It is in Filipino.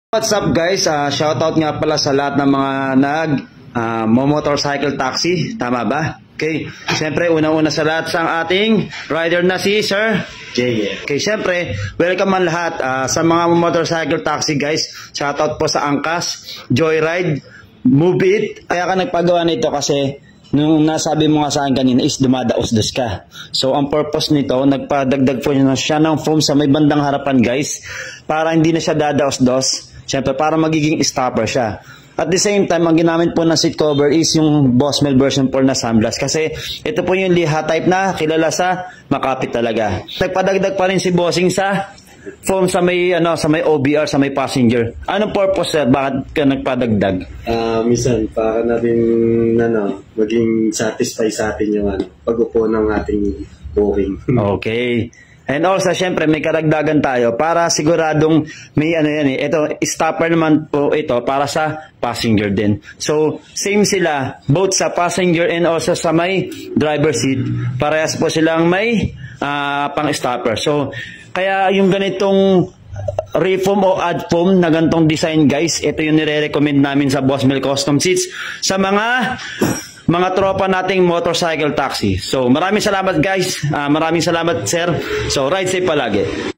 What's up guys? Shoutout nga pala sa lahat ng mga motorcycle taxi, tama ba? Okay, siyempre unang-una sa lahat sa ating rider na si Sir Jay. Okay, siyempre welcome man lahat sa mga motorcycle taxi guys. Shoutout po sa Angkas, Joyride, Move It. Kaya ka nagpagawa nito kasi nung nasabi mo nga sa akin kanina is dumadaos-dos ka. So ang purpose nito, nagpadagdag po siya ng foam sa may bandang harapan guys, para hindi na siya dadaos-dos. Siyempre, para magiging stopper siya. At the same time, ang ginamit po na seat cover is yung Bosmel version 4 na sunglass. Kasi ito po yung Liha type na kilala sa makapit talaga. Nagpadagdag pa rin si Bossing sa foam sa may, sa may OBR, sa may passenger. Anong purpose sir? Bakit ka nagpadagdag? Minsan, para na rin maging satisfy sa atin yung pag-upo ng ating booking. Okay. And also, syempre, may karagdagan tayo para siguradong may ito, stopper naman po ito para sa passenger din. So, same sila, both sa passenger and also sa may driver seat. Parehas po silang may pang-stopper. So, kaya yung ganitong reform o add foam na ganitong design guys, ito yung nire-recommend namin sa Bosmel Custom Seats sa mga tropa nating motorcycle taxi. So maraming salamat guys. Maraming salamat sir. So ride safe palagi.